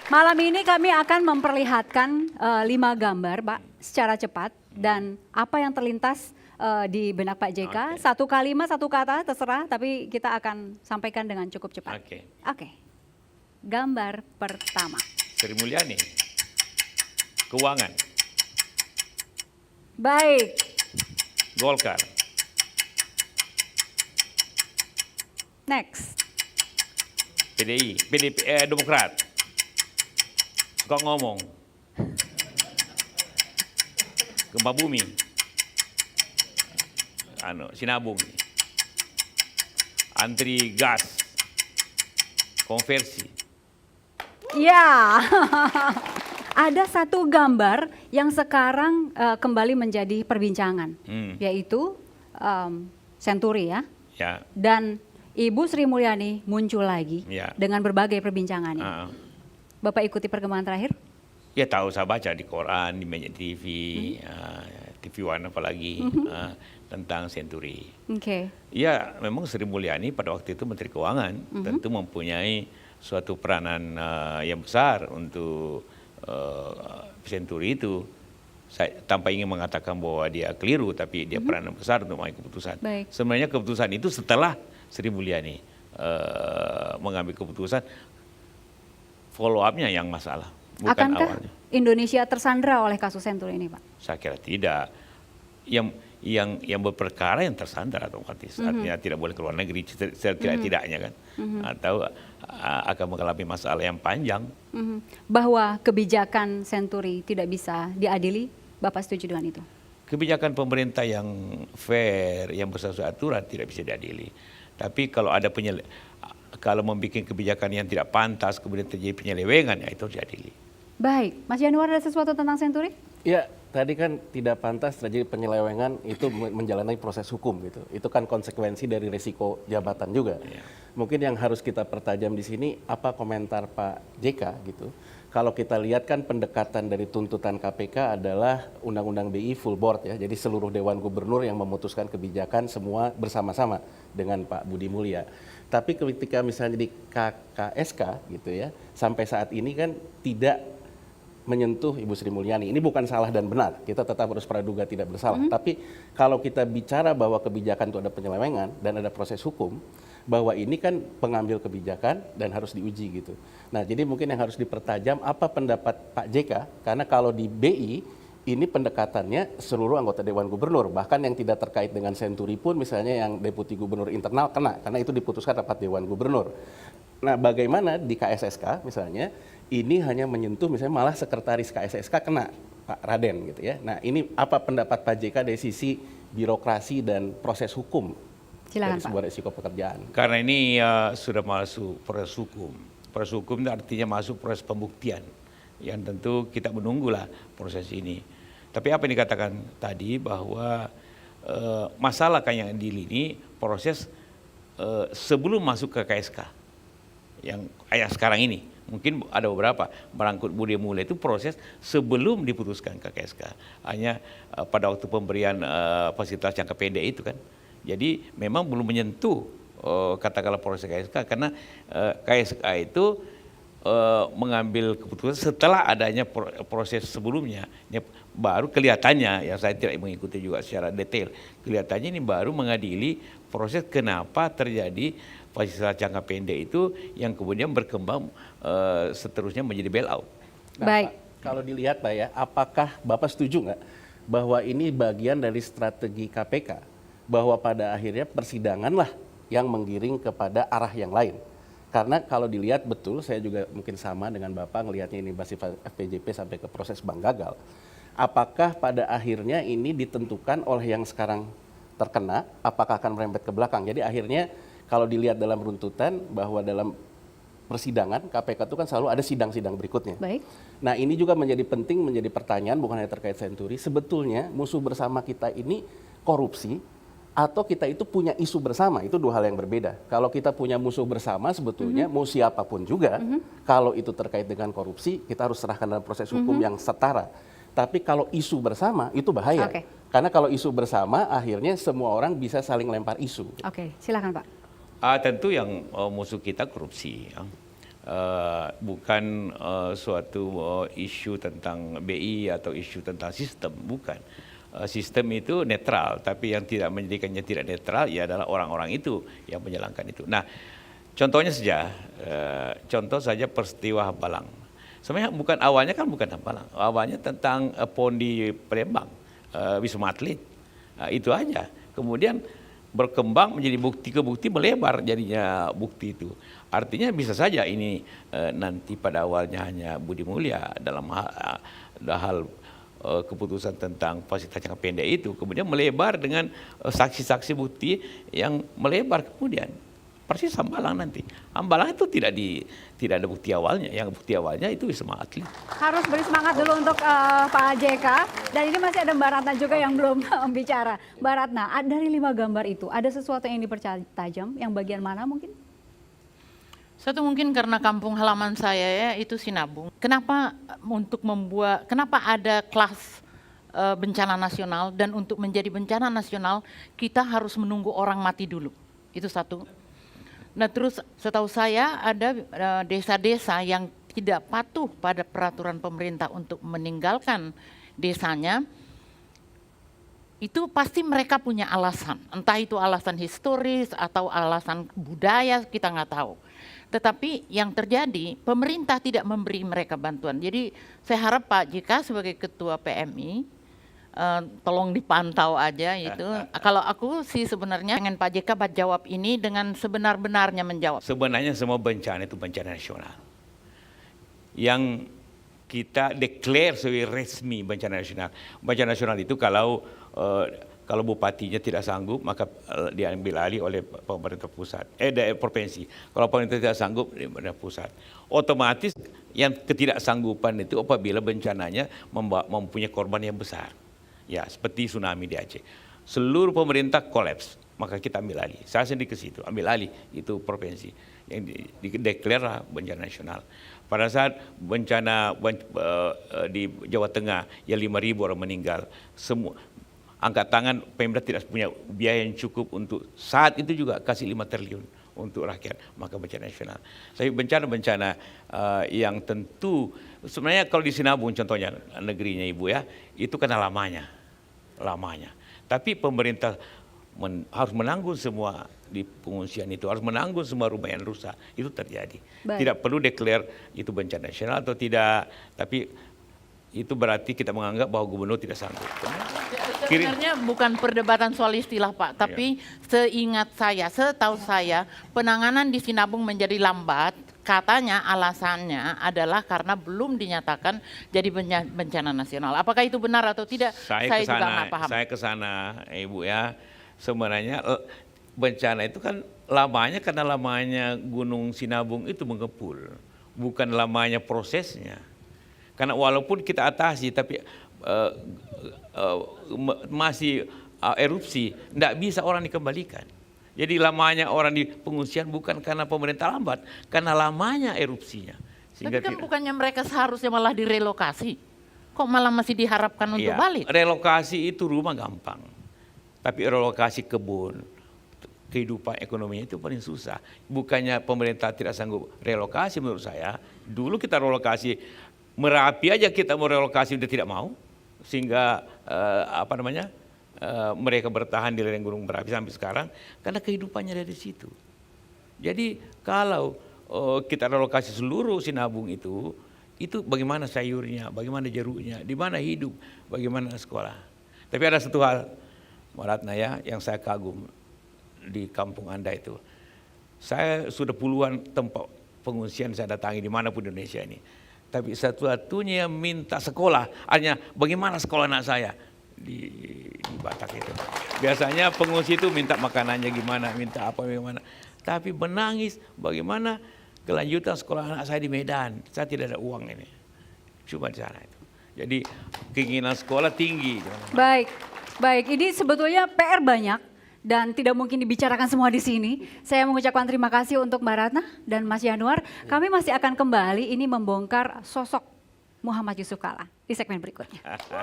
Malam ini kami akan memperlihatkan 5 gambar, Pak, secara cepat. Dan apa yang terlintas di benak Pak JK, satu kalimat, satu kata, terserah. Tapi kita akan sampaikan dengan cukup cepat. Oke. Gambar pertama. Sri Mulyani, keuangan. Baik. Golkar. Next. Demokrat. Suka ngomong. Gempa bumi. Sinabung. Antri gas. Konversi. Ya. Ada satu gambar yang sekarang kembali menjadi perbincangan, yaitu Senturi ya. Dan Ibu Sri Mulyani muncul lagi dengan berbagai perbincangannya. Bapak ikuti perkembangan terakhir? Ya tahu, saya baca di koran, di media TV, TV One apalagi tentang Senturi. Ya memang Sri Mulyani pada waktu itu Menteri Keuangan tentu mempunyai suatu peranan yang besar untuk Senturi itu. Saya tanpa ingin mengatakan bahwa dia keliru, tapi dia peranan besar untuk mengambil keputusan. Sebenarnya keputusan itu setelah Sri Mulyani mengambil keputusan, follow up-nya yang masalah, bukan Akankah awalnya. Indonesia tersandra oleh kasus Senturi ini, Pak? Saya kira tidak. Yang berperkara yang tersandra otomatis, artinya tidak boleh keluar negeri setidak-tidaknya kan, atau akan mengalami masalah yang panjang. Bahwa kebijakan Senturi tidak bisa diadili, Bapak setuju dengan itu? Kebijakan pemerintah yang fair, yang bersesuai aturan tidak bisa diadili. Tapi kalau ada kalau membuat kebijakan yang tidak pantas kemudian terjadi penyelewengan, ya itu diadili. Baik, Mas Januar, ada sesuatu tentang Senturi? Ya, tadi kan tidak pantas terjadi penyelewengan itu menjalani proses hukum gitu. Itu kan konsekuensi dari risiko jabatan juga. Mungkin yang harus kita pertajam di sini apa komentar Pak JK gitu. Kalau kita lihat kan pendekatan dari tuntutan KPK adalah Undang-Undang BI full board ya. Jadi seluruh Dewan Gubernur yang memutuskan kebijakan semua bersama-sama dengan Pak Budi Mulya. Tapi ketika misalnya di KKSK gitu ya, sampai saat ini kan tidak menyentuh Ibu Sri Mulyani. Ini bukan salah dan benar, kita tetap harus praduga tidak bersalah. Tapi kalau kita bicara bahwa kebijakan itu ada penyelewengan dan ada proses hukum, bahwa ini kan pengambil kebijakan dan harus diuji gitu. Nah, jadi mungkin yang harus dipertajam apa pendapat Pak JK, karena kalau di BI ini pendekatannya seluruh anggota Dewan Gubernur, bahkan yang tidak terkait dengan Senturi pun misalnya yang Deputi Gubernur internal kena, karena itu diputuskan rapat Dewan Gubernur. Nah, bagaimana di KSSK misalnya, ini hanya menyentuh misalnya malah sekretaris KSSK kena, Pak Raden gitu ya. Nah, ini apa pendapat Pak JK dari sisi birokrasi dan proses hukum? Silakan, dari sebuah risiko pekerjaan. Karena ini sudah masuk proses hukum. Proses hukum itu artinya masuk proses pembuktian. Yang tentu kita menunggulah proses ini. Tapi apa yang dikatakan tadi bahwa masalah yang ini proses sebelum masuk ke KSK. Yang sekarang ini. Mungkin ada beberapa, merangkut Budi Mulya itu proses sebelum diputuskan ke KSK. Hanya pada waktu pemberian fasilitas jangka pendek itu kan. Jadi memang belum menyentuh katakanlah proses KSK, karena KSK itu mengambil keputusan setelah adanya proses sebelumnya. Ini baru kelihatannya, ya saya tidak mengikuti juga secara detail, kelihatannya ini baru mengadili proses kenapa terjadi fasilitas jangka pendek itu yang kemudian berkembang seterusnya menjadi bailout. Nah, Baik. Pak, kalau dilihat Pak ya, apakah Bapak setuju nggak bahwa ini bagian dari strategi KPK? Bahwa pada akhirnya persidangan lah yang menggiring kepada arah yang lain. Karena kalau dilihat betul, saya juga mungkin sama dengan Bapak ngelihatnya ini bersifat FPJP sampai ke proses bank gagal. Apakah pada akhirnya ini ditentukan oleh yang sekarang terkena, apakah akan merembet ke belakang? Jadi akhirnya kalau dilihat dalam runtutan bahwa dalam persidangan KPK itu kan selalu ada sidang-sidang berikutnya. Baik. Nah, ini juga menjadi penting, menjadi pertanyaan bukan hanya terkait Senturi. Sebetulnya musuh bersama kita ini korupsi, atau kita itu punya isu bersama, itu dua hal yang berbeda. Kalau kita punya musuh bersama sebetulnya mau siapapun juga, kalau itu terkait dengan korupsi, kita harus serahkan dalam proses hukum yang setara. Tapi kalau isu bersama itu bahaya. Karena kalau isu bersama akhirnya semua orang bisa saling lempar isu. Silakan Pak. Tentu yang musuh kita korupsi. Ya. bukan suatu isu tentang BI atau isu tentang sistem, bukan. Sistem itu netral, tapi yang tidak menjadikannya tidak netral ya adalah orang-orang itu yang menjalankan itu. Nah, contohnya contoh saja peristiwa Hambalang. Sebenarnya awalnya bukan Hambalang, awalnya tentang PON di Palembang, Wisma Atlet, itu aja. Kemudian berkembang menjadi bukti ke bukti, melebar jadinya bukti itu. Artinya bisa saja ini nanti pada awalnya hanya Budi Mulya dalam hal keputusan tentang fasilitas jangka pendek itu, kemudian melebar dengan saksi-saksi bukti yang melebar kemudian. Persis Hambalang nanti. Hambalang itu tidak ada bukti awalnya, yang bukti awalnya itu Wisma Atlet. Harus beri semangat dulu untuk Pak JK. Dan ini masih ada Mbak Ratna juga yang belum bicara. Mbak Ratna, dari 5 gambar itu, ada sesuatu yang dipercaya tajam, yang bagian mana mungkin? Satu mungkin karena kampung halaman saya ya itu Sinabung. Kenapa kenapa ada kelas bencana nasional, dan untuk menjadi bencana nasional kita harus menunggu orang mati dulu. Itu satu. Nah terus setahu saya ada desa-desa yang tidak patuh pada peraturan pemerintah untuk meninggalkan desanya, itu pasti mereka punya alasan, entah itu alasan historis atau alasan budaya, kita nggak tahu. Tetapi yang terjadi, pemerintah tidak memberi mereka bantuan. Jadi saya harap Pak JK sebagai Ketua PMI, tolong dipantau aja itu. Kalau aku sih sebenarnya pengen Pak JK jawab ini dengan sebenar-benarnya menjawab. Sebenarnya semua bencana itu bencana nasional. Yang kita declare sebagai resmi bencana nasional. Bencana nasional itu kalau bupatinya tidak sanggup, maka diambil alih oleh pemerintah pusat, provinsi. Kalau pemerintah tidak sanggup, pemerintah pusat. Otomatis yang ketidaksanggupan itu apabila bencananya mempunyai korban yang besar. Ya, seperti tsunami di Aceh. Seluruh pemerintah kolaps, maka kita ambil alih. Saya sendiri ke situ, ambil alih itu provinsi yang dideklarasi bencana nasional. Pada saat bencana di Jawa Tengah yang 5.000 orang meninggal, semua angkat tangan, Pemda tidak punya biaya yang cukup untuk saat itu juga kasih 5 triliun untuk rakyat, maka bencana nasional. Tapi bencana-bencana yang tentu sebenarnya kalau di Sinabung contohnya negerinya Ibu ya, itu karena lamanya. Tapi pemerintah harus menanggung semua di pengungsian itu, harus menanggung semua rumah yang rusak, itu terjadi. Baik. Tidak perlu declare itu bencana nasional atau tidak, tapi itu berarti kita menganggap bahwa gubernur tidak sanggup. Sebenarnya bukan perdebatan soal istilah Pak, tapi setahu saya penanganan di Sinabung menjadi lambat, katanya alasannya adalah karena belum dinyatakan jadi bencana nasional. Apakah itu benar atau tidak? Saya juga nggak paham. Saya ke sana, Ibu ya. Sebenarnya bencana itu kan lamanya karena lamanya Gunung Sinabung itu mengepul, bukan lamanya prosesnya. Karena walaupun kita atasi, tapi masih erupsi, tidak bisa orang dikembalikan. Jadi lamanya orang di pengungsian bukan karena pemerintah lambat, karena lamanya erupsinya. Tapi kan bukannya mereka seharusnya malah direlokasi, kok malah masih diharapkan untuk balik? Relokasi itu rumah gampang, tapi relokasi kebun, kehidupan ekonominya itu paling susah. Bukannya pemerintah tidak sanggup relokasi menurut saya. Dulu kita relokasi Merapi aja kita mau relokasi udah tidak mau, sehingga mereka bertahan di lereng Gunung Merapi sampai sekarang karena kehidupannya dari situ. Jadi kalau kita relokasi seluruh Sinabung itu bagaimana sayurnya, bagaimana jeruknya, di mana hidup, bagaimana sekolah. Tapi ada satu hal, Mbak Ratna ya, yang saya kagum di kampung Anda itu. Saya sudah puluhan tempat pengungsian saya datangi dimanapun di Indonesia ini. Tapi satu-satunya minta sekolah, hanya bagaimana sekolah anak saya di Batak itu. Biasanya pengungsi itu minta makanannya gimana, minta apa bagaimana. Tapi menangis bagaimana kelanjutan sekolah anak saya di Medan. Saya tidak ada uang ini, cuma di sana itu. Jadi keinginan sekolah tinggi. Baik. Ini sebetulnya PR banyak dan tidak mungkin dibicarakan semua di sini. Saya mengucapkan terima kasih untuk Mbak Ratna dan Mas Yanuar. Kami masih akan kembali ini membongkar sosok Muhammad Yusuf Kalla di segmen berikutnya.